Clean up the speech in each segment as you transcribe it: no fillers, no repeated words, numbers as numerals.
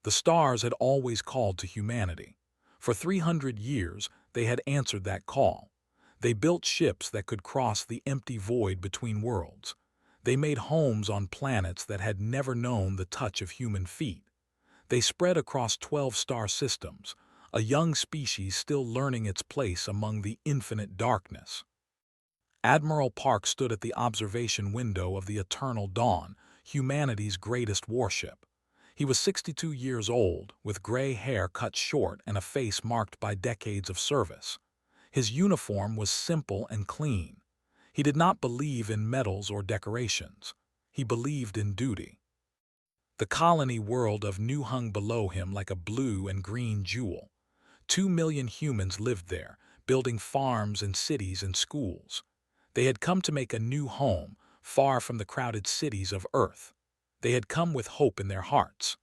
The stars had always called to humanity. For 300 years, they had answered that call. They built ships that could cross the empty void between worlds. They made homes on planets that had never known the touch of human feet. They spread across 12 star systems, a young species still learning its place among the infinite darkness. Admiral Park stood at the observation window of the Eternal Dawn, humanity's greatest warship. He was 62 years old, with gray hair cut short and a face marked by decades of service. His uniform was simple and clean. He did not believe in medals or decorations. He believed in duty. The colony world of New hung below him like a blue and green jewel. 2 million humans lived there, building farms and cities and schools. They had come to make a new home, far from the crowded cities of Earth. They had come with hope in their hearts.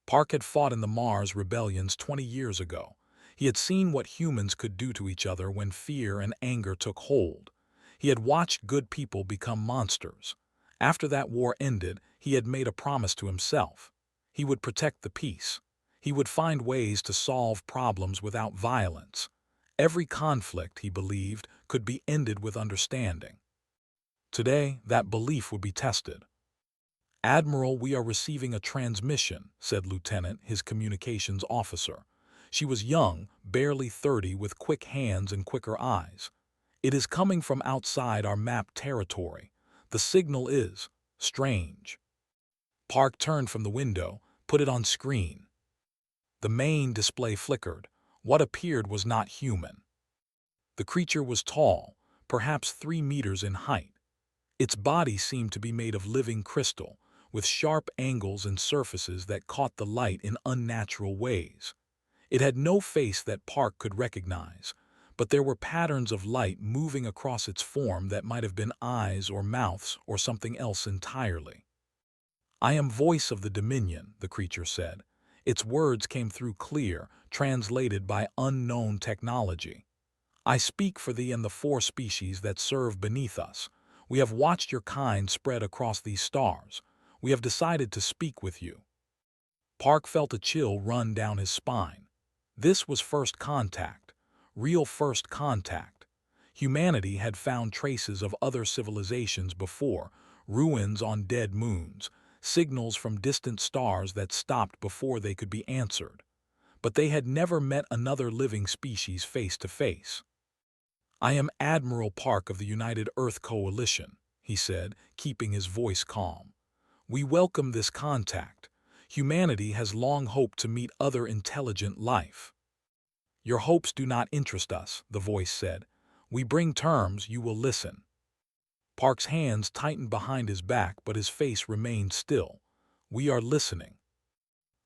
Park had fought in the Mars rebellions 20 years ago. He had seen what humans could do to each other when fear and anger took hold. He had watched good people become monsters. After that war ended, he had made a promise to himself. He would protect the peace. He would find ways to solve problems without violence. Every conflict, he believed, could be ended with understanding. Today, that belief would be tested. "Admiral, we are receiving a transmission," said Lieutenant, his communications officer. She was young, barely 30, with quick hands and quicker eyes. "It is coming from outside our mapped territory. The signal is strange." Park turned from the window, put it on screen. The main display flickered. What appeared was not human. The creature was tall, perhaps 3 meters in height. Its body seemed to be made of living crystal, with sharp angles and surfaces that caught the light in unnatural ways. It had no face that Park could recognize, but there were patterns of light moving across its form that might have been eyes or mouths or something else entirely. "I am voice of the Dominion," the creature said. Its words came through clear, translated by unknown technology. "I speak for thee and the 4 species that serve beneath us. We have watched your kind spread across these stars. We have decided to speak with you." Park felt a chill run down his spine. This was first contact, real first contact. Humanity had found traces of other civilizations before, ruins on dead moons, signals from distant stars that stopped before they could be answered. But they had never met another living species face to face. "I am Admiral Park of the United Earth Coalition," he said, keeping his voice calm. "We welcome this contact. Humanity has long hoped to meet other intelligent life." "Your hopes do not interest us," the voice said. "We bring terms, you will listen." Park's hands tightened behind his back, but his face remained still. "We are listening.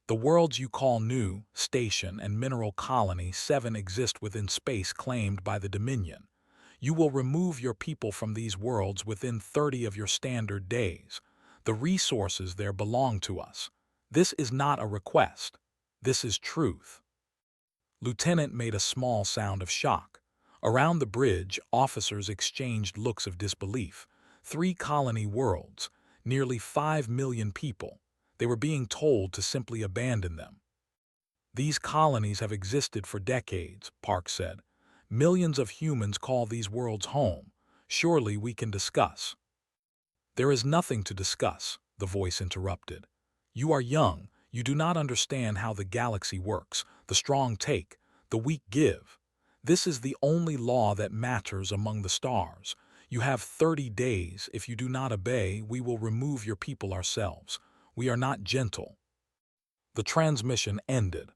The worlds you call New, Station, and Mineral Colony 7 exist within space claimed by the Dominion. You will remove your people from these worlds within 30 of your standard days. The resources there belong to us. This is not a request. This is truth." Lieutenant made a small sound of shock. Around the bridge, officers exchanged looks of disbelief. 3 colony worlds, nearly 5 million people. They were being told to simply abandon them. "These colonies have existed for decades," Park said. "Millions of humans call these worlds home. Surely we can discuss." "There is nothing to discuss," the voice interrupted. "You are young. You do not understand how the galaxy works. The strong take, the weak give. This is the only law that matters among the stars. You have 30 days. If you do not obey, we will remove your people ourselves. We are not gentle." The transmission ended.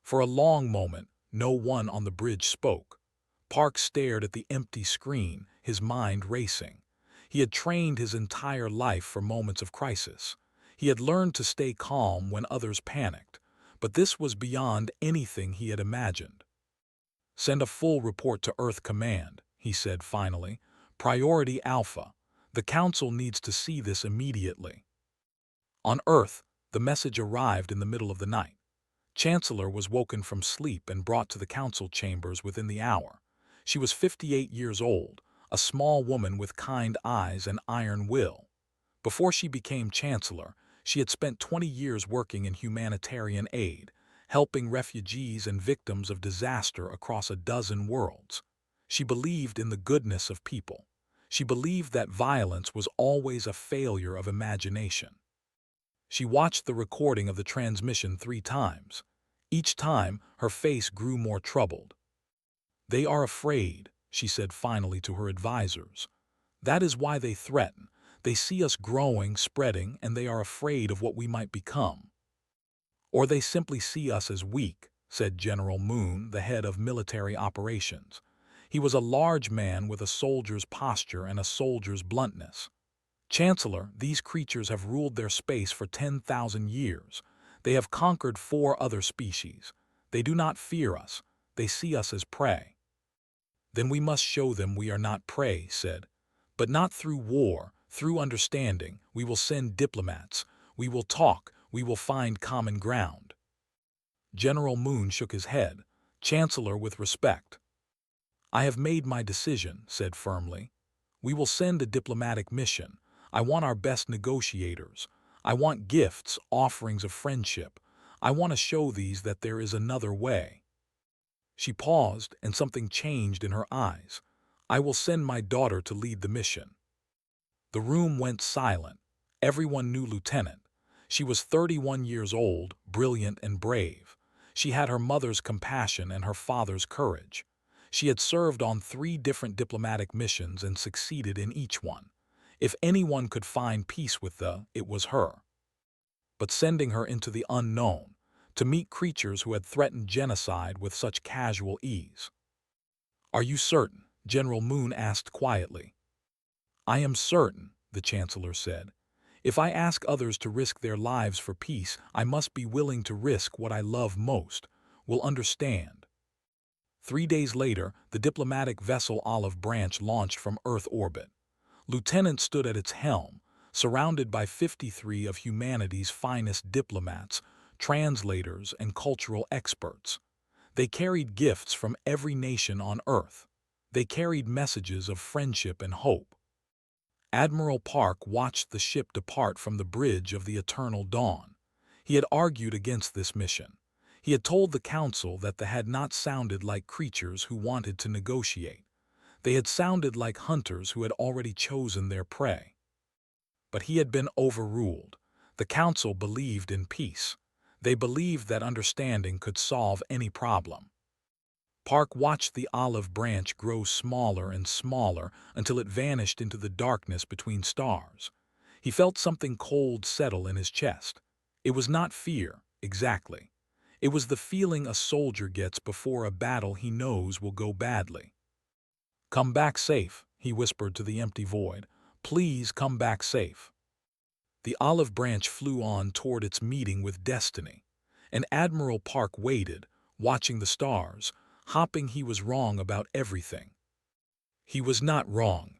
For a long moment, no one on the bridge spoke. Park stared at the empty screen, his mind racing. He had trained his entire life for moments of crisis. He had learned to stay calm when others panicked, but this was beyond anything he had imagined. "Send a full report to Earth Command," he said finally. "Priority Alpha. The Council needs to see this immediately." On Earth, the message arrived in the middle of the night. Chancellor was woken from sleep and brought to the council chambers within the hour. She was 58 years old, a small woman with kind eyes and iron will. Before she became chancellor, She had spent 20 years working in humanitarian aid, helping refugees and victims of disaster across a dozen worlds. She believed in the goodness of people. She believed that violence was always a failure of imagination. She watched the recording of the transmission 3 times. Each time, her face grew more troubled. "They are afraid," she said finally to her advisors. "That is why they threaten. They see us growing, spreading, and they are afraid of what we might become. Or they simply see us as weak," said General Moon, the head of military operations. He was a large man with a soldier's posture and a soldier's bluntness. "Chancellor, these creatures have ruled their space for 10,000 years. They have conquered 4 other species. They do not fear us. They see us as prey." "Then we must show them we are not prey," said. "But not through war, through understanding. We will send diplomats. We will talk. We will find common ground." General Moon shook his head. "Chancellor, with respect." "I have made my decision," said firmly. "We will send a diplomatic mission. I want our best negotiators. I want gifts, offerings of friendship. I want to show these that there is another way." She paused, and something changed in her eyes. "I will send my daughter to lead the mission." The room went silent. Everyone knew Lieutenant. She was 31 years old, brilliant and brave. She had her mother's compassion and her father's courage. She had served on 3 different diplomatic missions and succeeded in each one. If anyone could find peace with it was her. But sending her into the unknown, to meet creatures who had threatened genocide with such casual ease. "Are you certain?" General Moon asked quietly. "I am certain," the Chancellor said. "If I ask others to risk their lives for peace, I must be willing to risk what I love most. Will understand." 3 days later, the diplomatic vessel Olive Branch launched from Earth orbit. Lieutenant stood at its helm, surrounded by 53 of humanity's finest diplomats, translators, and cultural experts. They carried gifts from every nation on Earth. They carried messages of friendship and hope. Admiral Park watched the ship depart from the bridge of the Eternal Dawn. He had argued against this mission. He had told the Council that they had not sounded like creatures who wanted to negotiate. They had sounded like hunters who had already chosen their prey. But he had been overruled. The Council believed in peace. They believed that understanding could solve any problem. Park watched the olive branch grow smaller and smaller until it vanished into the darkness between stars. He felt something cold settle in his chest. It was not fear, exactly. It was the feeling a soldier gets before a battle he knows will go badly. "Come back safe," he whispered to the empty void. "Please come back safe." The olive branch flew on toward its meeting with destiny, and Admiral Park waited, watching the stars, hoping he was wrong about everything. He was not wrong.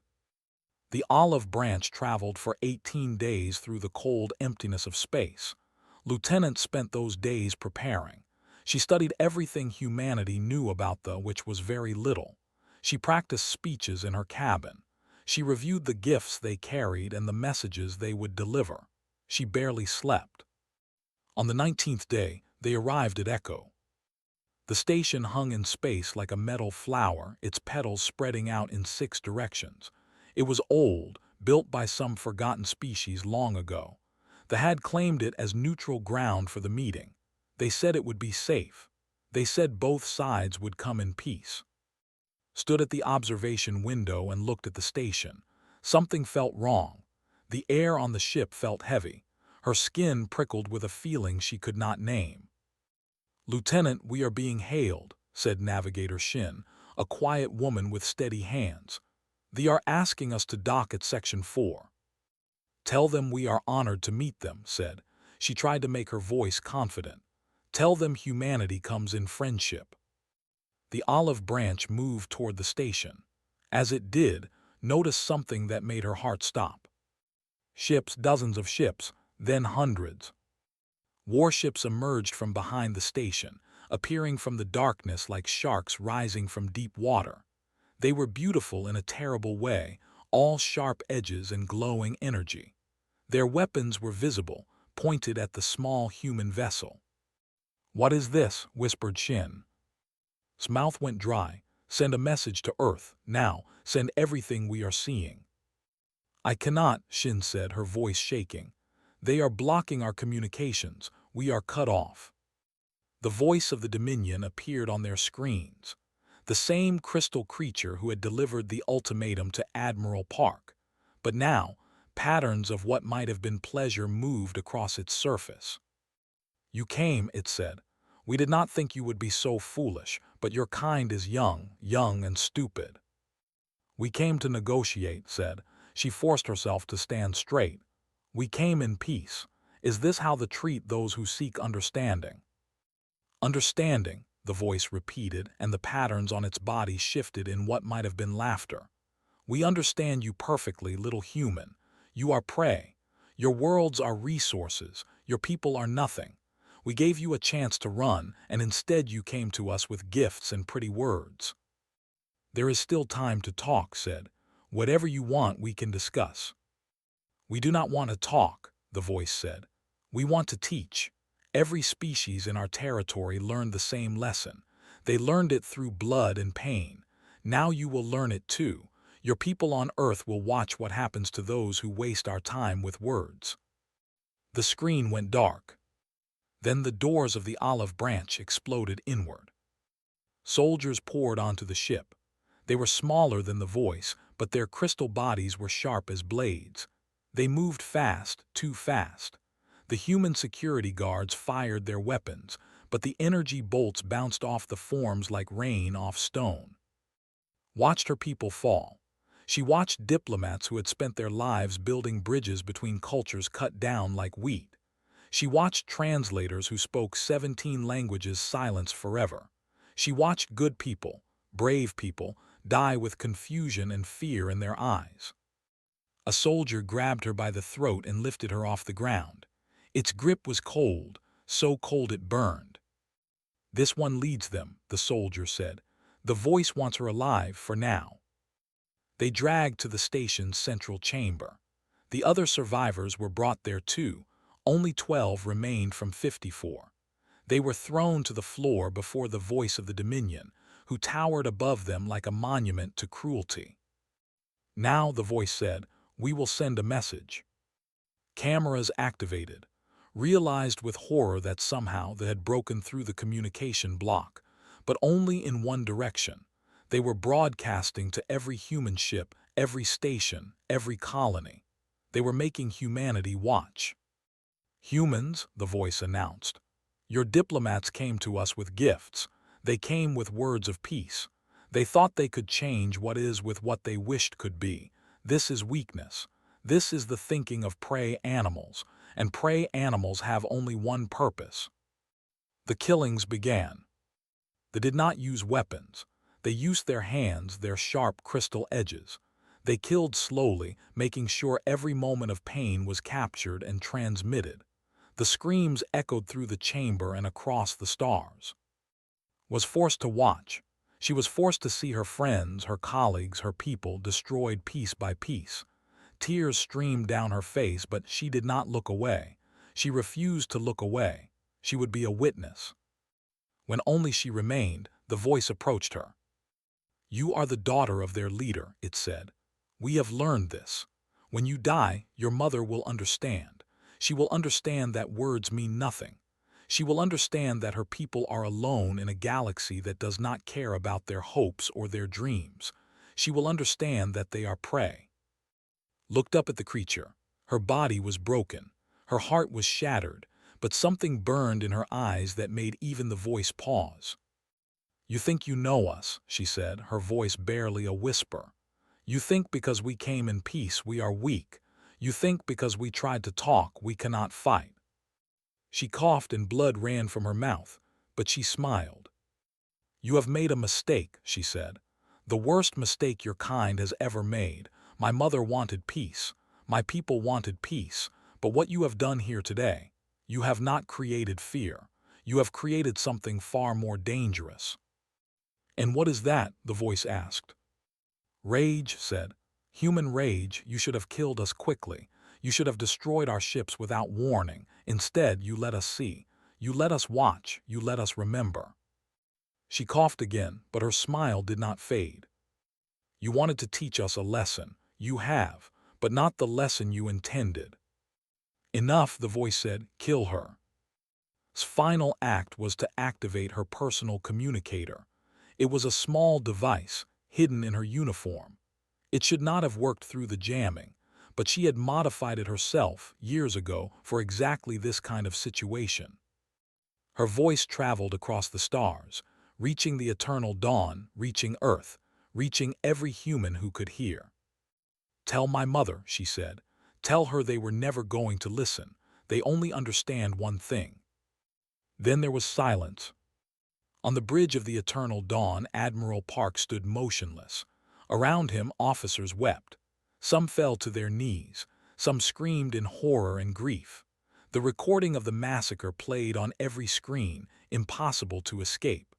The olive branch traveled for 18 days through the cold emptiness of space. Lieutenant spent those days preparing. She studied everything humanity knew about which was very little. She practiced speeches in her cabin. She reviewed the gifts they carried and the messages they would deliver. She barely slept. On the 19th day, they arrived at Echo. The station hung in space like a metal flower, its petals spreading out in 6 directions. It was old, built by some forgotten species long ago. They had claimed it as neutral ground for the meeting. They said it would be safe. They said both sides would come in peace. Stood at the observation window and looked at the station. Something felt wrong. The air on the ship felt heavy. Her skin prickled with a feeling she could not name. "Lieutenant, we are being hailed," said Navigator Shin, a quiet woman with steady hands. "They are asking us to dock at Section 4. "Tell them we are honored to meet them," said. She tried to make her voice confident. "Tell them humanity comes in friendship." The olive branch moved toward the station. As it did, noticed something that made her heart stop. Ships, dozens of ships, then hundreds. Warships emerged from behind the station, appearing from the darkness like sharks rising from deep water. They were beautiful in a terrible way, all sharp edges and glowing energy. Their weapons were visible, pointed at the small human vessel. "What is this?" whispered Shin. His mouth went dry. "Send a message to Earth, now. Send everything we are seeing." "I cannot," Shin said, her voice shaking. "They are blocking our communications. We are cut off." The voice of the Dominion appeared on their screens. The same crystal creature who had delivered the ultimatum to Admiral Park. But now, patterns of what might have been pleasure moved across its surface. "You came," it said. "We did not think you would be so foolish, but your kind is young and stupid." "We came to negotiate," said. She forced herself to stand straight. "We came in peace. Is this how they treat those who seek understanding?" "Understanding," the voice repeated, and the patterns on its body shifted in what might have been laughter. "We understand you perfectly, little human. You are prey. Your worlds are resources. Your people are nothing. We gave you a chance to run, and instead you came to us with gifts and pretty words." "There is still time to talk," said. "Whatever you want we can discuss." "We do not want to talk," the voice said. "We want to teach. Every species in our territory learned the same lesson. They learned it through blood and pain. Now you will learn it too. Your people on Earth will watch what happens to those who waste our time with words." The screen went dark. Then the doors of the olive branch exploded inward. Soldiers poured onto the ship. They were smaller than the voice, but their crystal bodies were sharp as blades. They moved fast, too fast. The human security guards fired their weapons, but the energy bolts bounced off the forms like rain off stone. Watched her people fall. She watched diplomats who had spent their lives building bridges between cultures cut down like wheat. She watched translators who spoke 17 languages silenced forever. She watched good people, brave people, die with confusion and fear in their eyes. A soldier grabbed her by the throat and lifted her off the ground. Its grip was cold, so cold it burned. "This one leads them," the soldier said. "The voice wants her alive for now." They dragged to the station's central chamber. The other survivors were brought there too. Only 12 remained from 54. They were thrown to the floor before the voice of the Dominion, who towered above them like a monument to cruelty. "Now," the voice said, "we will send a message." Cameras activated. Realized with horror that somehow they had broken through the communication block, but only in one direction. They were broadcasting to every human ship, every station, every colony. They were making humanity watch. "Humans," the voice announced, "your diplomats came to us with gifts. They came with words of peace. They thought they could change what is with what they wished could be. This is weakness. This is the thinking of prey animals, and prey animals have only one purpose." The killings began. They did not use weapons. They used their hands, their sharp crystal edges. They killed slowly, making sure every moment of pain was captured and transmitted. The screams echoed through the chamber and across the stars. Was forced to watch. She was forced to see her friends, her colleagues, her people destroyed piece by piece. Tears streamed down her face, but she did not look away. She refused to look away. She would be a witness. When only she remained, the voice approached her. "You are the daughter of their leader," it said. "We have learned this. When you die, your mother will understand. She will understand that words mean nothing. She will understand that her people are alone in a galaxy that does not care about their hopes or their dreams. She will understand that they are prey." Looked up at the creature. Her body was broken. Her heart was shattered, but something burned in her eyes that made even the voice pause. "You think you know us," she said, her voice barely a whisper. "You think because we came in peace we are weak. You think because we tried to talk we cannot fight." She coughed and blood ran from her mouth, but she smiled. "You have made a mistake," she said. "The worst mistake your kind has ever made. My mother wanted peace. My people wanted peace. But what you have done here today, you have not created fear. You have created something far more dangerous." "And what is that?" the voice asked. "Rage," said. "Human rage. You should have killed us quickly. You should have destroyed our ships without warning. Instead, you let us see. You let us watch. You let us remember." She coughed again, but her smile did not fade. "You wanted to teach us a lesson. You have, but not the lesson you intended." "Enough," the voice said. "Kill her." His final act was to activate her personal communicator. It was a small device, hidden in her uniform. It should not have worked through the jamming, but she had modified it herself years ago for exactly this kind of situation. Her voice traveled across the stars, reaching the eternal dawn, reaching Earth, reaching every human who could hear. "Tell my mother," she said. "Tell her they were never going to listen. They only understand one thing." Then there was silence. On the bridge of the eternal dawn, Admiral Park stood motionless. Around him, officers wept. Some fell to their knees. Some screamed in horror and grief. The recording of the massacre played on every screen, impossible to escape.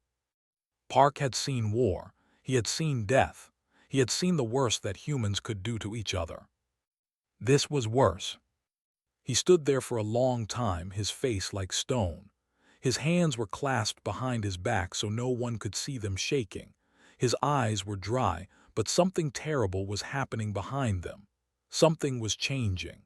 Park had seen war. He had seen death. He had seen the worst that humans could do to each other. This was worse. He stood there for a long time, his face like stone. His hands were clasped behind his back so no one could see them shaking. His eyes were dry, but something terrible was happening behind them. Something was changing.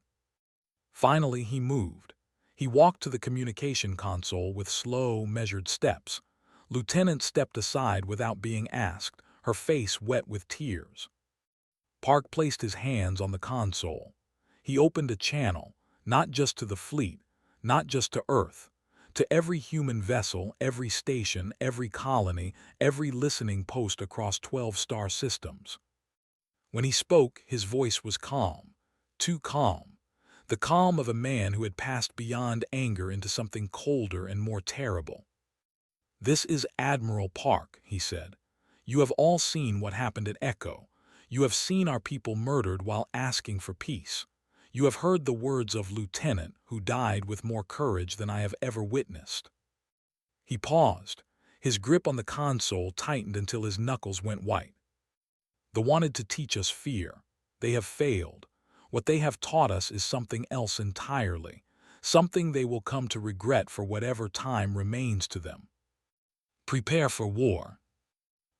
Finally, he moved. He walked to the communication console with slow, measured steps. Lieutenant stepped aside without being asked, her face wet with tears. Park placed his hands on the console. He opened a channel, not just to the fleet, not just to Earth, to every human vessel, every station, every colony, every listening post across 12 star systems. When he spoke, his voice was calm, too calm, the calm of a man who had passed beyond anger into something colder and more terrible. "This is Admiral Park," he said. "You have all seen what happened at Echo. You have seen our people murdered while asking for peace. You have heard the words of Lieutenant, who died with more courage than I have ever witnessed." He paused. His grip on the console tightened until his knuckles went white. "They wanted to teach us fear. They have failed. What they have taught us is something else entirely, something they will come to regret for whatever time remains to them. Prepare for war."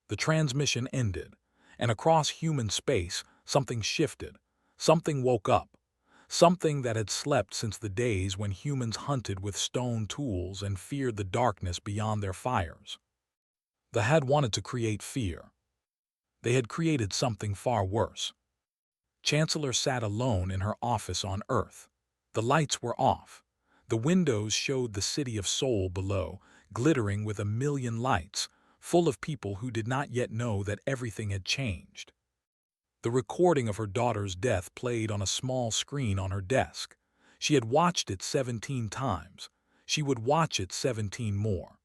The transmission ended, and across human space, something shifted. Something woke up. Something that had slept since the days when humans hunted with stone tools and feared the darkness beyond their fires. They had wanted to create fear. They had created something far worse. Chancellor sat alone in her office on Earth. The lights were off. The windows showed the city of Seoul below, glittering with a million lights, full of people who did not yet know that everything had changed. The recording of her daughter's death played on a small screen on her desk. She had watched it 17 times. She would watch it 17 more.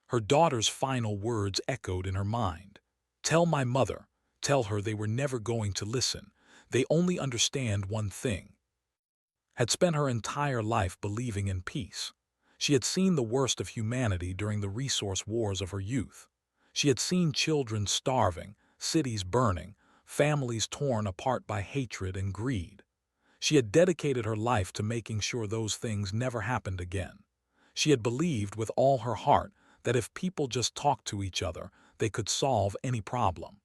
Her daughter's final words echoed in her mind. "Tell my mother. Tell her they were never going to listen. They only understand one thing." Had spent her entire life believing in peace. She had seen the worst of humanity during the resource wars of her youth. She had seen children starving, cities burning, families torn apart by hatred and greed. She had dedicated her life to making sure those things never happened again. She had believed with all her heart that if people just talked to each other, they could solve any problem.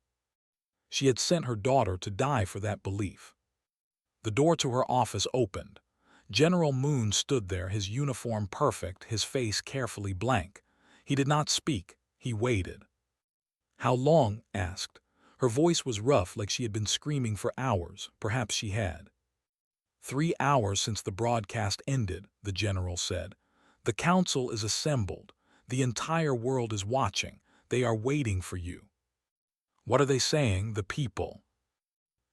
She had sent her daughter to die for that belief. The door to her office opened. General Moon stood there, his uniform perfect, his face carefully blank. He did not speak. He waited. "How long?" asked. Her voice was rough, like she had been screaming for hours. Perhaps she had. 3 hours since the broadcast ended, the general said. "The council is assembled. The entire world is watching. They are waiting for you." "What are they saying, the people?"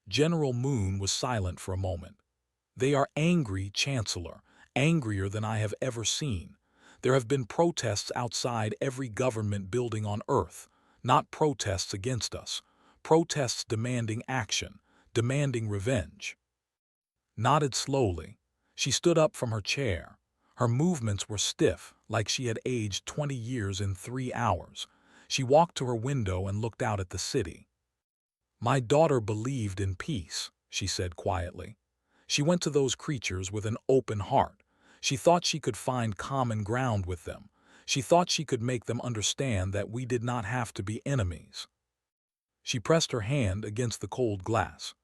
General Moon was silent for a moment. "They are angry, Chancellor, angrier than I have ever seen. There have been protests outside every government building on Earth, not protests against us, protests demanding action, demanding revenge." Nodded slowly. She stood up from her chair. Her movements were stiff, like she had aged 20 years in 3 hours. She walked to her window and looked out at the city. "My daughter believed in peace," she said quietly. She went to those creatures with an open heart. She thought she could find common ground with them. She thought she could make them understand that we did not have to be enemies. She pressed her hand against the cold glass.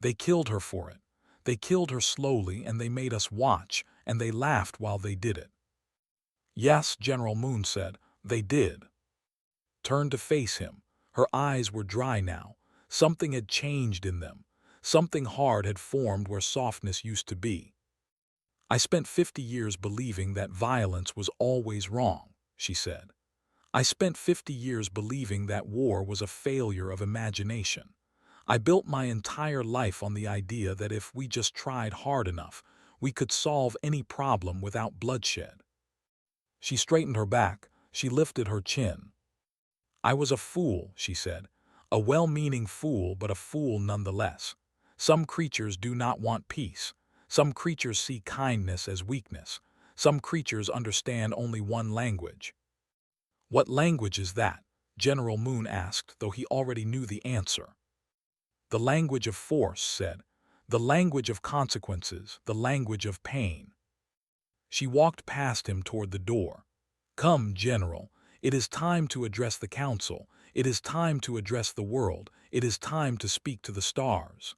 They killed her for it. They killed her slowly, and they made us watch, and they laughed while they did it. Yes, General Moon said, they did. Turned to face him. Her eyes were dry now. Something had changed in them. Something hard had formed where softness used to be. I spent 50 years believing that violence was always wrong, she said. I spent 50 years believing that war was a failure of imagination. I built my entire life on the idea that if we just tried hard enough, we could solve any problem without bloodshed. She straightened her back. She lifted her chin. I was a fool, she said. A well-meaning fool, but a fool nonetheless. Some creatures do not want peace. Some creatures see kindness as weakness. Some creatures understand only one language. What language is that? General Moon asked, though he already knew the answer. The language of force, said. The language of consequences, the language of pain. She walked past him toward the door. Come, General. It is time to address the council. It is time to address the world. It is time to speak to the stars.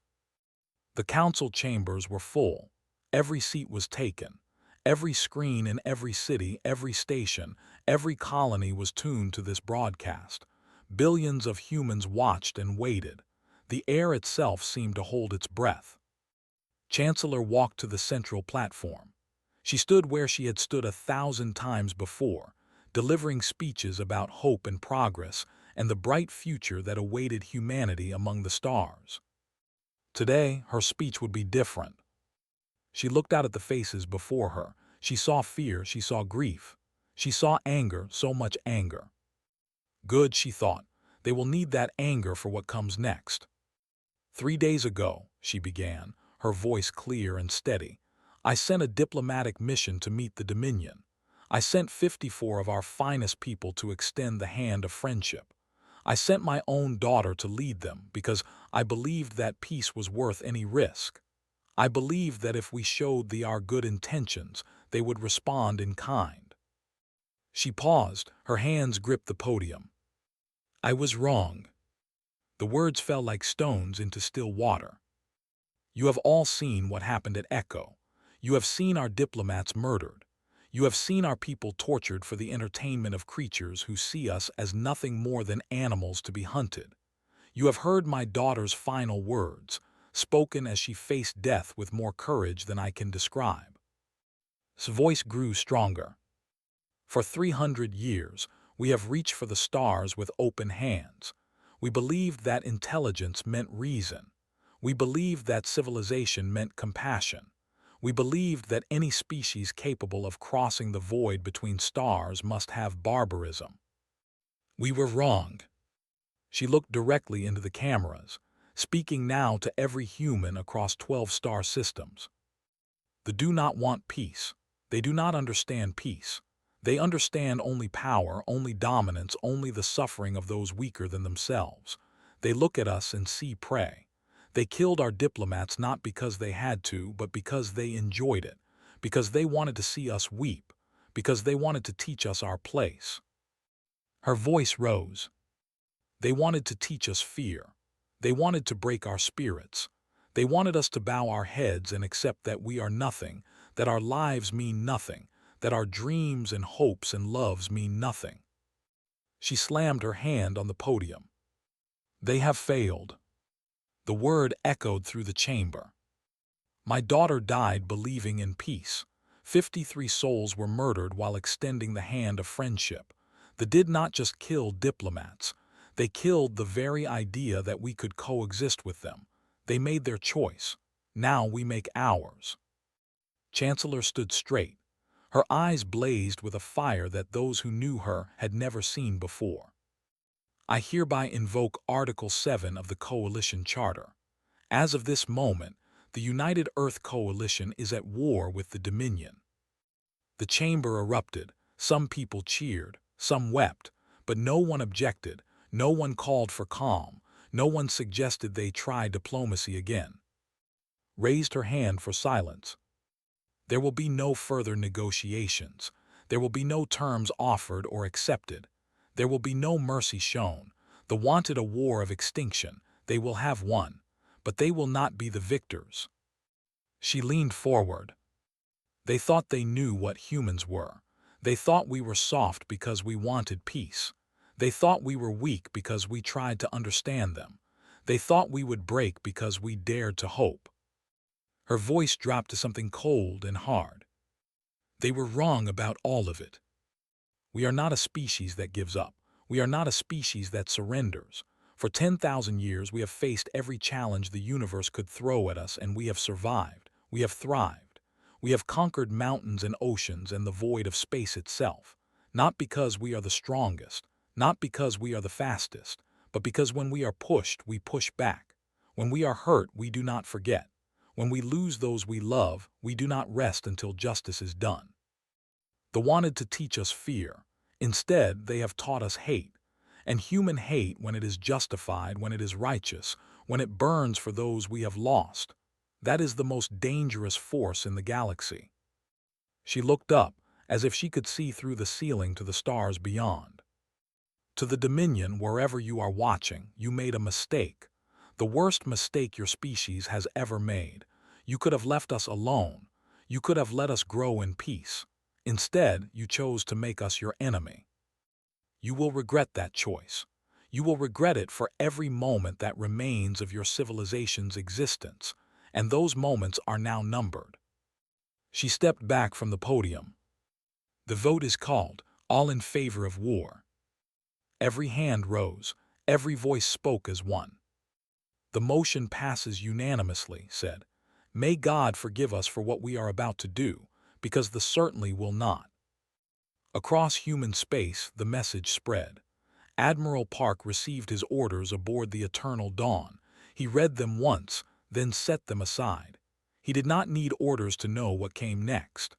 The council chambers were full. Every seat was taken. Every screen in every city, every station, every colony was tuned to this broadcast. Billions of humans watched and waited. The air itself seemed to hold its breath. Chancellor walked to the central platform. She stood where she had stood 1,000 times before, delivering speeches about hope and progress and the bright future that awaited humanity among the stars. Today, her speech would be different. She looked out at the faces before her. She saw fear, she saw grief. She saw anger, so much anger. Good, she thought. They will need that anger for what comes next. 3 days ago, she began, her voice clear and steady, I sent a diplomatic mission to meet the Dominion. I sent 54 of our finest people to extend the hand of friendship. I sent my own daughter to lead them because I believed that peace was worth any risk. I believed that if we showed our good intentions, they would respond in kind. She paused, her hands gripped the podium. I was wrong. The words fell like stones into still water. You have all seen what happened at Echo. You have seen our diplomats murdered. You have seen our people tortured for the entertainment of creatures who see us as nothing more than animals to be hunted. You have heard my daughter's final words, spoken as she faced death with more courage than I can describe. His voice grew stronger. For 300 years, we have reached for the stars with open hands. We believed that intelligence meant reason. We believed that civilization meant compassion. We believed that any species capable of crossing the void between stars must have barbarism. We were wrong. She looked directly into the cameras, speaking now to every human across 12 star systems. They do not want peace. They do not understand peace. They understand only power, only dominance, only the suffering of those weaker than themselves. They look at us and see prey. They killed our diplomats not because they had to, but because they enjoyed it, because they wanted to see us weep, because they wanted to teach us our place. Her voice rose. They wanted to teach us fear. They wanted to break our spirits. They wanted us to bow our heads and accept that we are nothing, that our lives mean nothing, that our dreams and hopes and loves mean nothing. She slammed her hand on the podium. They have failed. The word echoed through the chamber. My daughter died believing in peace. 53 souls were murdered while extending the hand of friendship. They did not just kill diplomats. They killed the very idea that we could coexist with them. They made their choice. Now we make ours. Chancellor stood straight. Her eyes blazed with a fire that those who knew her had never seen before. I hereby invoke Article 7 of the Coalition Charter. As of this moment, the United Earth Coalition is at war with the Dominion. The chamber erupted. Some people cheered, some wept, but no one objected, no one called for calm, no one suggested they try diplomacy again. raised her hand for silence. There will be no further negotiations. There will be no terms offered or accepted. There will be no mercy shown. The wanted a war of extinction. They will have won, but they will not be the victors. She leaned forward. They thought they knew what humans were. They thought we were soft because we wanted peace. They thought we were weak because we tried to understand them. They thought we would break because we dared to hope. Her voice dropped to something cold and hard. They were wrong about all of it. We are not a species that gives up. We are not a species that surrenders. For 10,000 years, we have faced every challenge the universe could throw at us, and we have survived. We have thrived. We have conquered mountains and oceans and the void of space itself. Not because we are the strongest, not because we are the fastest, but because when we are pushed, we push back. When we are hurt, we do not forget. When we lose those we love, we do not rest until justice is done. They wanted to teach us fear. Instead, they have taught us hate. And human hate, when it is justified, when it is righteous, when it burns for those we have lost, that is the most dangerous force in the galaxy. She looked up, as if she could see through the ceiling to the stars beyond. To the Dominion, wherever you are watching, you made a mistake. The worst mistake your species has ever made. You could have left us alone. You could have let us grow in peace. Instead, you chose to make us your enemy. You will regret that choice. You will regret it for every moment that remains of your civilization's existence, and those moments are now numbered. She stepped back from the podium. The vote is called, all in favor of war. Every hand rose, every voice spoke as one. The motion passes unanimously, said. May God forgive us for what we are about to do, because the certainly will not. Across human space, the message spread. Admiral Park received his orders aboard the Eternal Dawn. He read them once, then set them aside. He did not need orders to know what came next.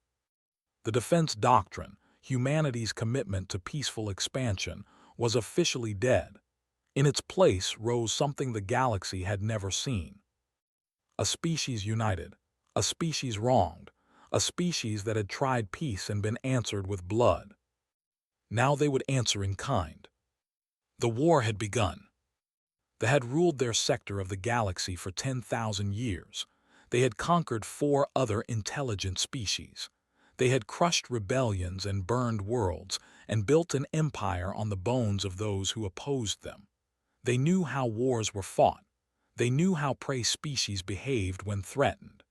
The defense doctrine, humanity's commitment to peaceful expansion, was officially dead. In its place rose something the galaxy had never seen. A species united, a species wronged, a species that had tried peace and been answered with blood. Now they would answer in kind. The war had begun. They had ruled their sector of the galaxy for 10,000 years. They had conquered 4 other intelligent species. They had crushed rebellions and burned worlds and built an empire on the bones of those who opposed them. They knew how wars were fought. They knew how prey species behaved when threatened.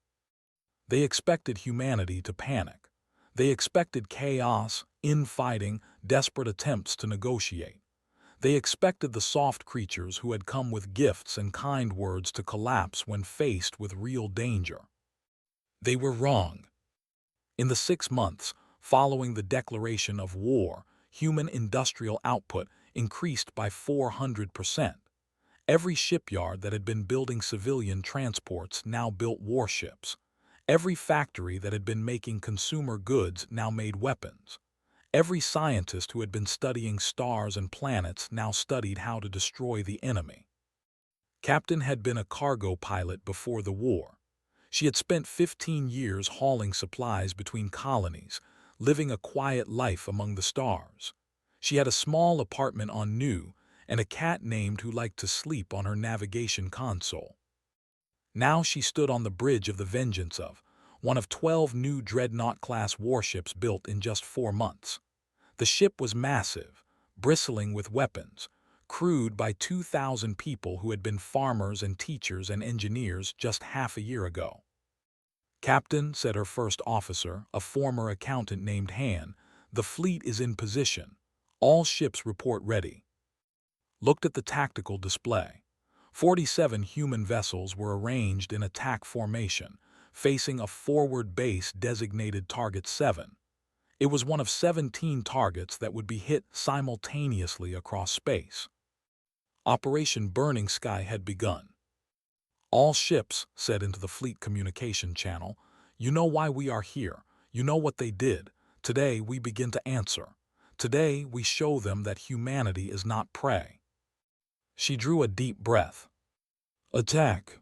They expected humanity to panic. They expected chaos, infighting, desperate attempts to negotiate. They expected the soft creatures who had come with gifts and kind words to collapse when faced with real danger. They were wrong. In the 6 months following the declaration of war, human industrial output increased by 400%. Every shipyard that had been building civilian transports now built warships. Every factory that had been making consumer goods now made weapons. Every scientist who had been studying stars and planets now studied how to destroy the enemy. Captain had been a cargo pilot before the war. She had spent 15 years hauling supplies between colonies, living a quiet life among the stars. She had a small apartment on Nu and a cat named who liked to sleep on her navigation console. Now she stood on the bridge of the Vengeance of one of 12 new Dreadnought-class warships built in just 4 months. The ship was massive, bristling with weapons, crewed by 2,000 people who had been farmers and teachers and engineers just half a year ago. Captain, said her first officer, a former accountant named Han, the fleet is in position. All ships report ready. Looked at the tactical display. 47 human vessels were arranged in attack formation, facing a forward base designated Target 7. It was one of 17 targets that would be hit simultaneously across space. Operation Burning Sky had begun. All ships, said into the fleet communication channel, you know why we are here. You know what they did. Today we begin to answer. Today we show them that humanity is not prey. She drew a deep breath. Attack.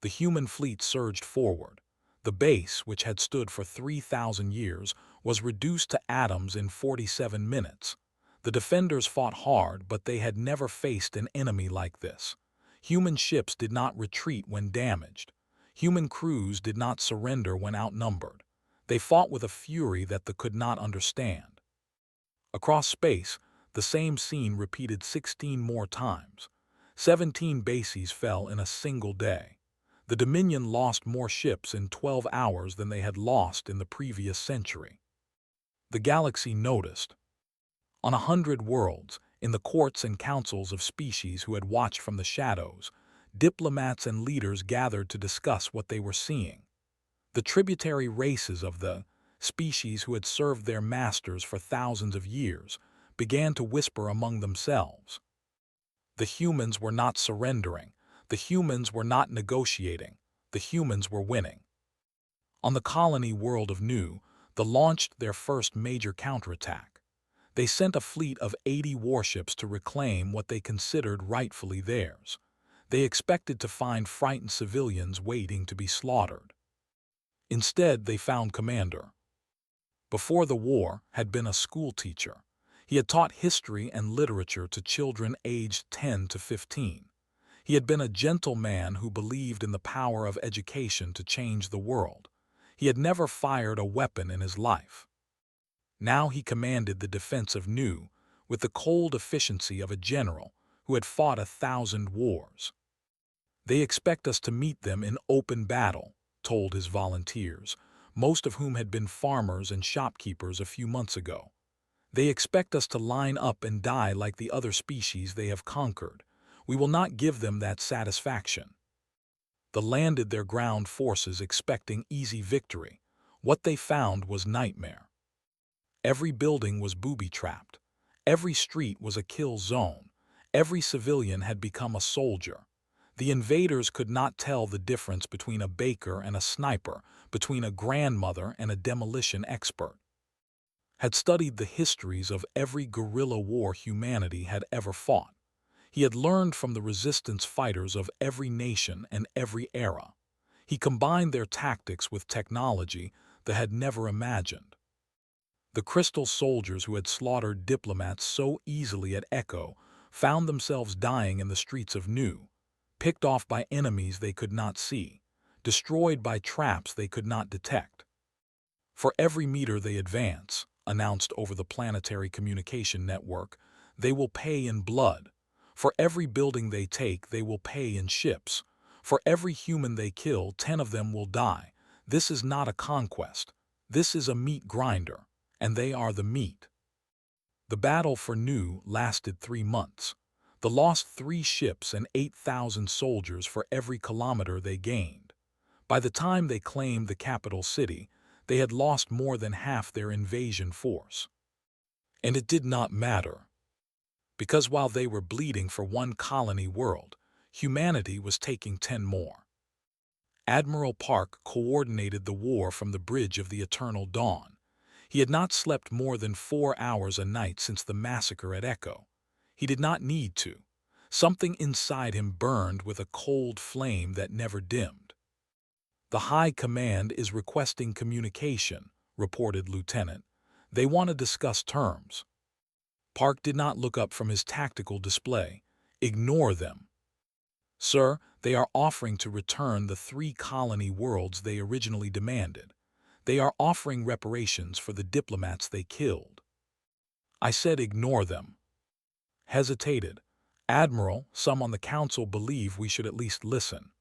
The human fleet surged forward. The base, which had stood for 3,000 years, was reduced to atoms in 47 minutes. The defenders fought hard, but they had never faced an enemy like this. Human ships did not retreat when damaged. Human crews did not surrender when outnumbered. They fought with a fury that they could not understand. Across space, the same scene repeated 16 more times. 17 bases fell in a single day. The Dominion lost more ships in 12 hours than they had lost in the previous century. The galaxy noticed. On 100 worlds, in the courts and councils of species who had watched from the shadows, diplomats and leaders gathered to discuss what they were seeing. The tributary races of the species who had served their masters for thousands of years began to whisper among themselves. The humans were not surrendering. The humans were not negotiating. The humans were winning. On the colony world of Nu, they launched their first major counterattack. They sent a fleet of 80 warships to reclaim what they considered rightfully theirs. They expected to find frightened civilians waiting to be slaughtered. Instead, they found Commander. Before the war, had been a schoolteacher. He had taught history and literature to children aged 10 to 15. He had been a gentle man who believed in the power of education to change the world. He had never fired a weapon in his life. Now he commanded the defense of Nu with the cold efficiency of a general who had fought 1,000 wars. They expect us to meet them in open battle, told his volunteers, most of whom had been farmers and shopkeepers a few months ago. They expect us to line up and die like the other species they have conquered. We will not give them that satisfaction. They landed their ground forces expecting easy victory. What they found was nightmare. Every building was booby-trapped. Every street was a kill zone. Every civilian had become a soldier. The invaders could not tell the difference between a baker and a sniper, between a grandmother and a demolition expert. Had studied the histories of every guerrilla war humanity had ever fought. He had learned from the resistance fighters of every nation and every era. He combined their tactics with technology they had never imagined. The crystal soldiers who had slaughtered diplomats so easily at Echo found themselves dying in the streets of Nu, picked off by enemies they could not see, destroyed by traps they could not detect. For every meter they advance, announced over the planetary communication network, they will pay in blood. For every building they take, they will pay in ships. For every human they kill, 10 of them will die. This is not a conquest. This is a meat grinder, and they are the meat. The battle for Nu lasted 3 months. They lost 3 ships and 8,000 soldiers for every kilometer they gained. By the time they claimed the capital city, they had lost more than half their invasion force. And it did not matter. Because while they were bleeding for 1 colony world, humanity was taking 10 more. Admiral Park coordinated the war from the bridge of the Eternal Dawn. He had not slept more than 4 hours a night since the massacre at Echo. He did not need to. Something inside him burned with a cold flame that never dimmed. "The High Command is requesting communication," reported Lieutenant. "They want to discuss terms." Park did not look up from his tactical display. "Ignore them." "Sir, they are offering to return the 3 colony worlds they originally demanded. They are offering reparations for the diplomats they killed." I said ignore them. Hesitated. "Admiral, some on the council believe we should at least listen."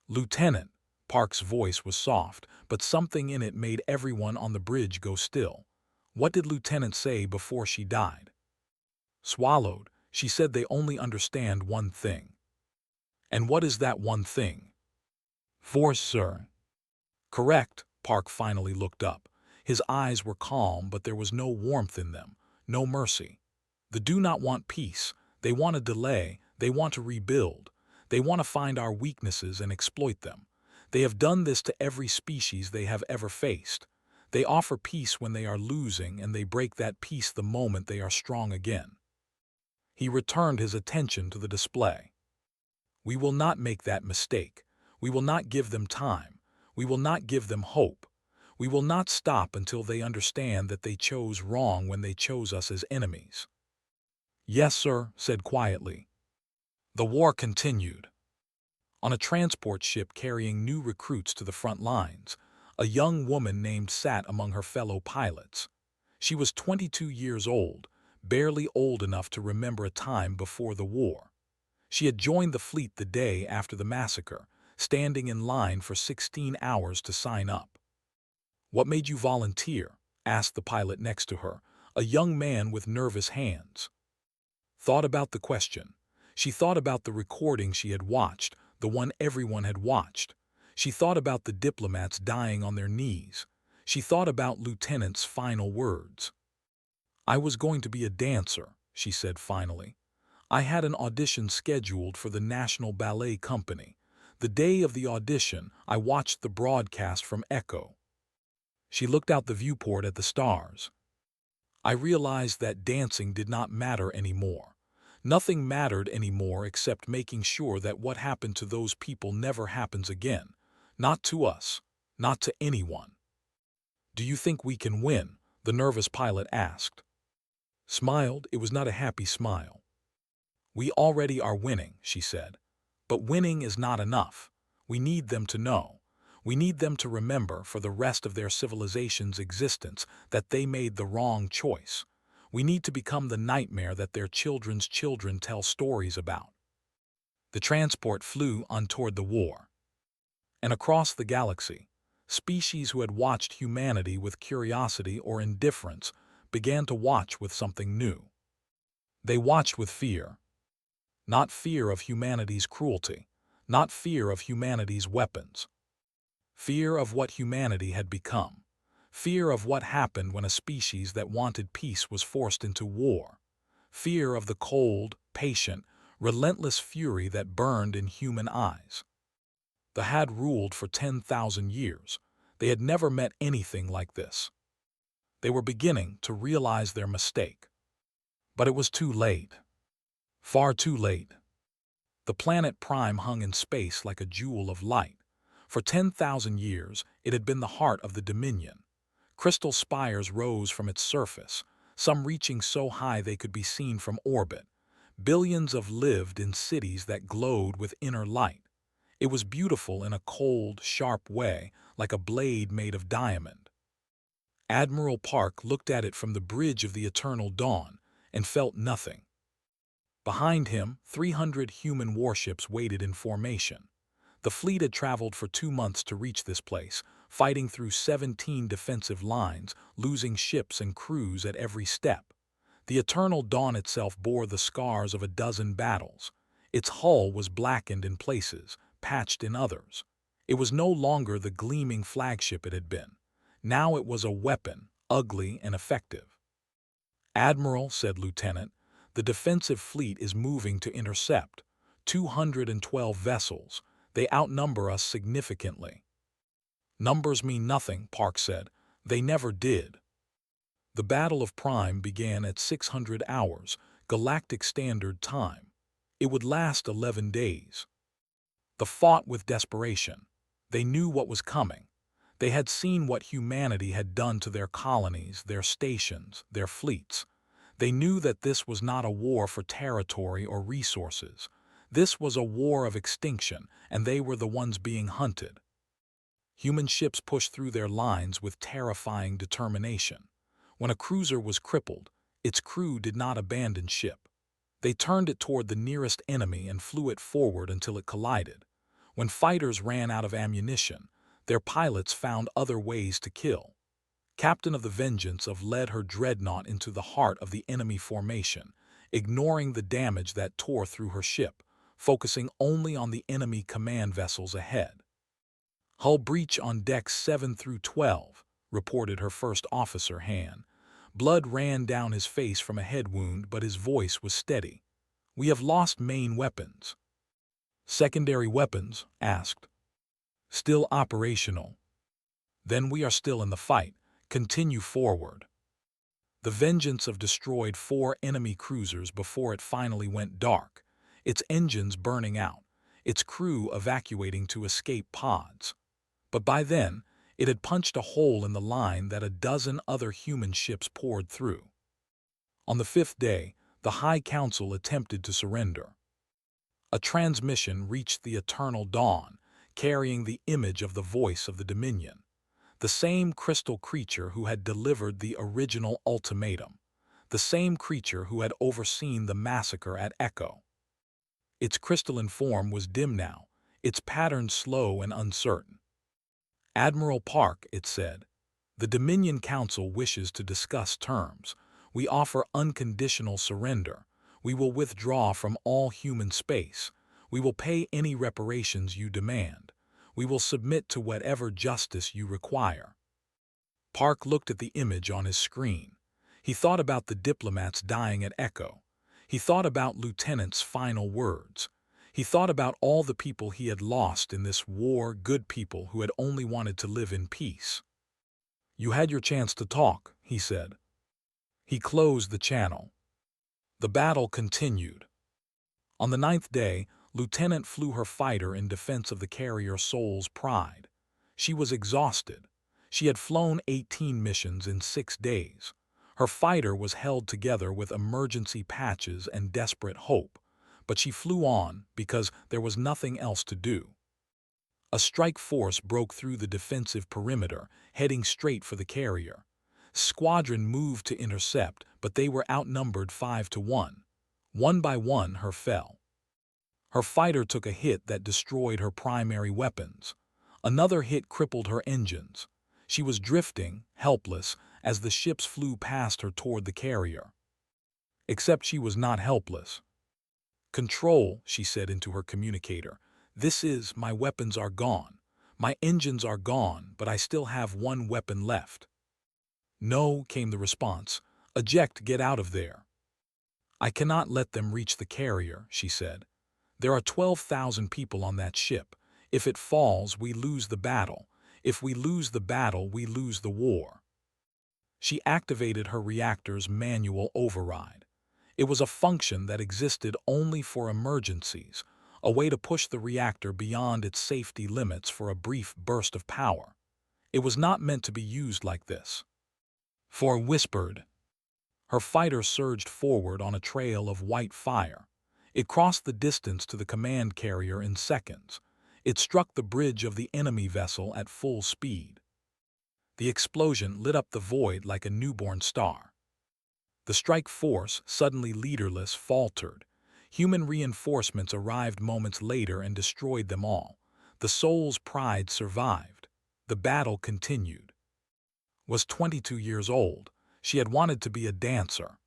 "Lieutenant," Park's voice was soft, but something in it made everyone on the bridge go still. "What did Lieutenant say before she died?" Swallowed. "She said they only understand one thing." "And what is that one thing?" "Force, sir." "Correct." Park finally looked up. His eyes were calm, but there was no warmth in them, no mercy. They do not want peace. They want a delay. They want to rebuild. They want to find our weaknesses and exploit them. They have done this to every species they have ever faced. They offer peace when they are losing, and they break that peace the moment they are strong again. He returned his attention to the display. "We will not make that mistake. We will not give them time. We will not give them hope. We will not stop until they understand that they chose wrong when they chose us as enemies." "Yes, sir," said quietly. The war continued. On a transport ship carrying new recruits to the front lines, a young woman named sat among her fellow pilots. She was 22 years old, barely old enough to remember a time before the war. She had joined the fleet the day after the massacre, standing in line for 16 hours to sign up. "What made you volunteer?" asked the pilot next to her, a young man with nervous hands. Thought about the question. She thought about the recording she had watched, the one everyone had watched. She thought about the diplomats dying on their knees. She thought about Lieutenant's final words. "I was going to be a dancer," she said finally. "I had an audition scheduled for the National Ballet Company. The day of the audition, I watched the broadcast from Echo." She looked out the viewport at the stars. "I realized that dancing did not matter anymore. Nothing mattered anymore except making sure that what happened to those people never happens again. Not to us. Not to anyone." "Do you think we can win?" the nervous pilot asked. Smiled, it was not a happy smile. "We already are winning," she said. "But winning is not enough. We need them to know. We need them to remember for the rest of their civilization's existence that they made the wrong choice. We need to become the nightmare that their children's children tell stories about." The transport flew on toward the war. And across the galaxy, species who had watched humanity with curiosity or indifference began to watch with something new. They watched with fear. Not fear of humanity's cruelty, not fear of humanity's weapons. Fear of what humanity had become. Fear of what happened when a species that wanted peace was forced into war. Fear of the cold, patient, relentless fury that burned in human eyes. The had ruled for 10,000 years. They had never met anything like this. They were beginning to realize their mistake. But it was too late. Far too late. The planet Prime hung in space like a jewel of light. For 10,000 years, it had been the heart of the Dominion. Crystal spires rose from its surface, some reaching so high they could be seen from orbit. Billions of lived in cities that glowed with inner light. It was beautiful in a cold, sharp way, like a blade made of diamond. Admiral Park looked at it from the bridge of the eternal dawn and felt nothing. Behind him, 300 human warships waited in formation. The fleet had traveled for 2 months to reach this place, fighting through 17 defensive lines, losing ships and crews at every step. The eternal dawn itself bore the scars of a dozen battles. Its hull was blackened in places, patched in others. It was no longer the gleaming flagship it had been. Now it was a weapon, ugly and effective. "Admiral," said Lieutenant, "the defensive fleet is moving to intercept. 212 vessels. They outnumber us significantly." "Numbers mean nothing," Park said. "They never did." The Battle of Prime began at 600 hours, Galactic Standard Time. It would last 11 days. They fought with desperation. They knew what was coming. They had seen what humanity had done to their colonies, their stations, their fleets. They knew that this was not a war for territory or resources. This was a war of extinction, and they were the ones being hunted. Human ships pushed through their lines with terrifying determination. When a cruiser was crippled, its crew did not abandon ship. They turned it toward the nearest enemy and flew it forward until it collided. When fighters ran out of ammunition, their pilots found other ways to kill. Captain of the Vengeance led her dreadnought into the heart of the enemy formation, ignoring the damage that tore through her ship, focusing only on the enemy command vessels ahead. "Hull breach on decks 7 through 12, reported her first officer, Han. Blood ran down his face from a head wound, but his voice was steady. "We have lost main weapons." "Secondary weapons?" asked. "Still operational." "Then we are still in the fight. Continue forward." The Vengeance destroyed 4 enemy cruisers before it finally went dark, its engines burning out. its crew evacuating to escape pods. But by then, it had punched a hole in the line that a dozen other human ships poured through. On the fifth day, the High Council attempted to surrender. A transmission reached the Eternal Dawn, carrying the image of the voice of the Dominion, the same crystal creature who had delivered the original ultimatum, the same creature who had overseen the massacre at Echo. Its crystalline form was dim now, its pattern slow and uncertain. "Admiral Park," it said, "the Dominion Council wishes to discuss terms. We offer unconditional surrender. We will withdraw from all human space. We will pay any reparations you demand. We will submit to whatever justice you require." Park looked at the image on his screen. He thought about the diplomats dying at Echo. He thought about Lieutenant's final words. He thought about all the people he had lost in this war, good people who had only wanted to live in peace. "You had your chance to talk," he said. He closed the channel. The battle continued. On the ninth day, Lieutenant flew her fighter in defense of the carrier Soul's Pride. She was exhausted. She had flown 18 missions in 6 days. Her fighter was held together with emergency patches and desperate hope, but she flew on because there was nothing else to do. A strike force broke through the defensive perimeter, heading straight for the carrier. Squadron moved to intercept, but they were outnumbered 5-1. One by one, her fell. Her fighter took a hit that destroyed her primary weapons. Another hit crippled her engines. She was drifting, helpless, as the ships flew past her toward the carrier. Except she was not helpless. "Control," she said into her communicator. My weapons are gone. My engines are gone, but I still have one weapon left." "No," came the response. "Eject, get out of there." "I cannot let them reach the carrier," she said. "There are 12,000 people on that ship. If it falls, we lose the battle. If we lose the battle, we lose the war." She activated her reactor's manual override. It was a function that existed only for emergencies, a way to push the reactor beyond its safety limits for a brief burst of power. It was not meant to be used like this. For whispered. Her fighter surged forward on a trail of white fire. It crossed the distance to the command carrier in seconds. It struck the bridge of the enemy vessel at full speed. The explosion lit up the void like a newborn star. The strike force, suddenly leaderless, faltered. Human reinforcements arrived moments later and destroyed them all. The Soul's Pride survived. The battle continued. Was 22 years old. She had wanted to be a dancer.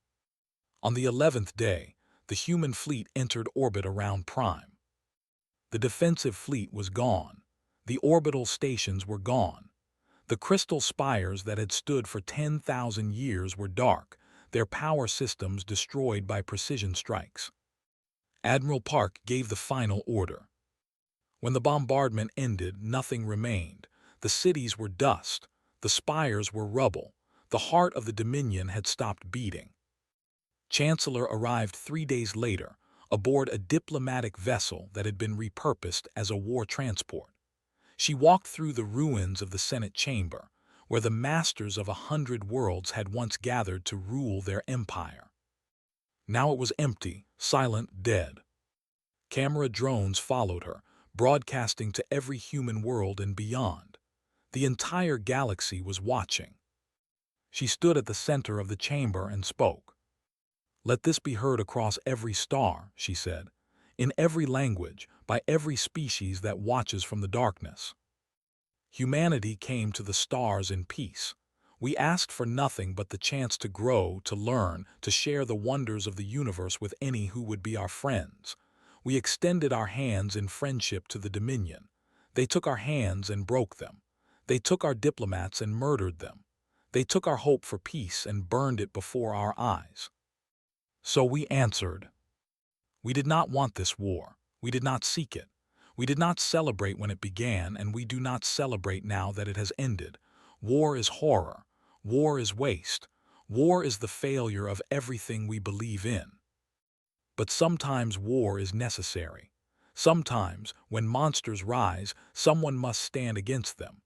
On the 11th day, the human fleet entered orbit around Prime. The defensive fleet was gone. The orbital stations were gone. The crystal spires that had stood for 10,000 years were dark, their power systems destroyed by precision strikes. Admiral Park gave the final order. When the bombardment ended, nothing remained. The cities were dust. The spires were rubble. The heart of the Dominion had stopped beating. Chancellor arrived 3 days later, aboard a diplomatic vessel that had been repurposed as a war transport. She walked through the ruins of the Senate chamber, where the masters of 100 worlds had once gathered to rule their empire. Now it was empty, silent, dead. Camera drones followed her, broadcasting to every human world and beyond. The entire galaxy was watching. She stood at the center of the chamber and spoke. "Let this be heard across every star," she said, "in every language, by every species that watches from the darkness. Humanity came to the stars in peace. We asked for nothing but the chance to grow, to learn, to share the wonders of the universe with any who would be our friends. We extended our hands in friendship to the Dominion. They took our hands and broke them. They took our diplomats and murdered them. They took our hope for peace and burned it before our eyes. So we answered. We did not want this war. We did not seek it. We did not celebrate when it began, and we do not celebrate now that it has ended. War is horror. War is waste. War is the failure of everything we believe in. But sometimes war is necessary. Sometimes, when monsters rise, someone must stand against them.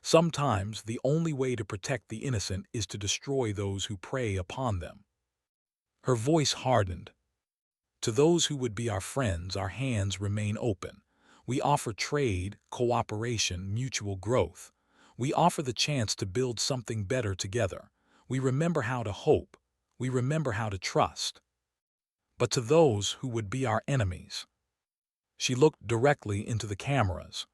Sometimes, the only way to protect the innocent is to destroy those who prey upon them. Her voice hardened. To those who would be our friends, our hands remain open. We offer trade, cooperation, mutual growth. We offer the chance to build something better together. We remember how to hope. We remember how to trust. But to those who would be our enemies, she looked directly into the cameras.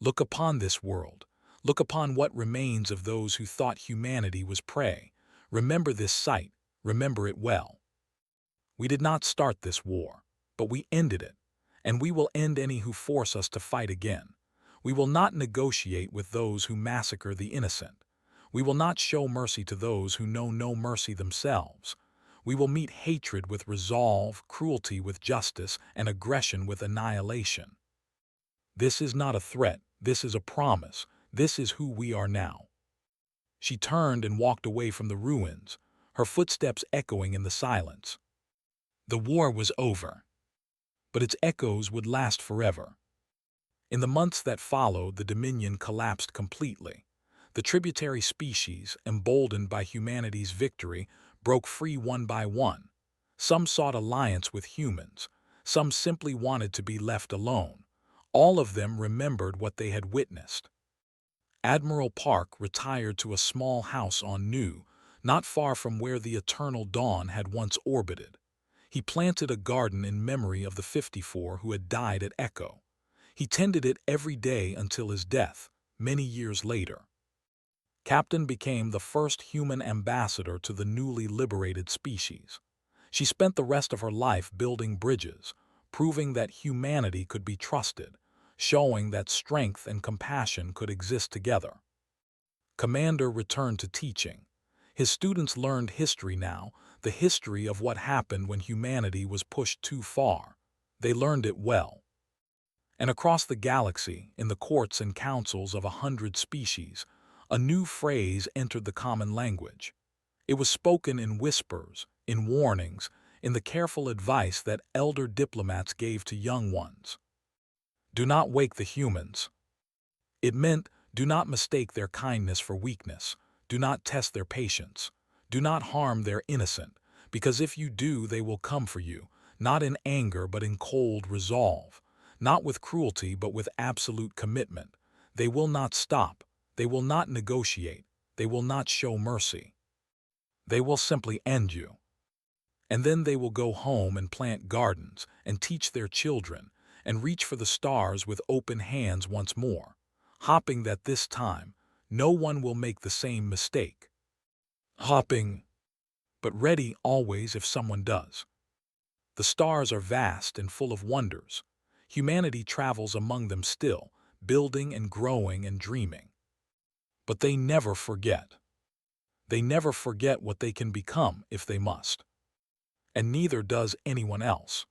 Look upon this world. Look upon what remains of those who thought humanity was prey. Remember this sight. Remember it well. We did not start this war, but we ended it, and we will end any who force us to fight again. We will not negotiate with those who massacre the innocent. We will not show mercy to those who know no mercy themselves. We will meet hatred with resolve, cruelty with justice, and aggression with annihilation. This is not a threat. This is a promise. This is who we are now. She turned and walked away from the ruins, her footsteps echoing in the silence. The war was over, but its echoes would last forever. In the months that followed, the Dominion collapsed completely. The tributary species, emboldened by humanity's victory, broke free one by one. Some sought alliance with humans. Some simply wanted to be left alone. All of them remembered what they had witnessed. Admiral Park retired to a small house on Nu, not far from where the Eternal Dawn had once orbited. He planted a garden in memory of the 54 who had died at Echo. He tended it every day until his death, many years later. Captain became the first human ambassador to the newly liberated species. She spent the rest of her life building bridges, proving that humanity could be trusted, showing that strength and compassion could exist together. Commander returned to teaching. His students learned history now, the history of what happened when humanity was pushed too far. They learned it well. And across the galaxy, in the courts and councils of 100 species, a new phrase entered the common language. It was spoken in whispers, in warnings, in the careful advice that elder diplomats gave to young ones. Do not wake the humans. It meant, do not mistake their kindness for weakness. Do not test their patience. Do not harm their innocent, because if you do, they will come for you, not in anger but in cold resolve, not with cruelty but with absolute commitment. They will not stop. They will not negotiate. They will not show mercy. They will simply end you. And then they will go home and plant gardens and teach their children and reach for the stars with open hands once more, hoping that this time no one will make the same mistake. Hopping, but ready always if someone does. The stars are vast and full of wonders. Humanity travels among them still, building and growing and dreaming. But they never forget. They never forget what they can become if they must. And neither does anyone else.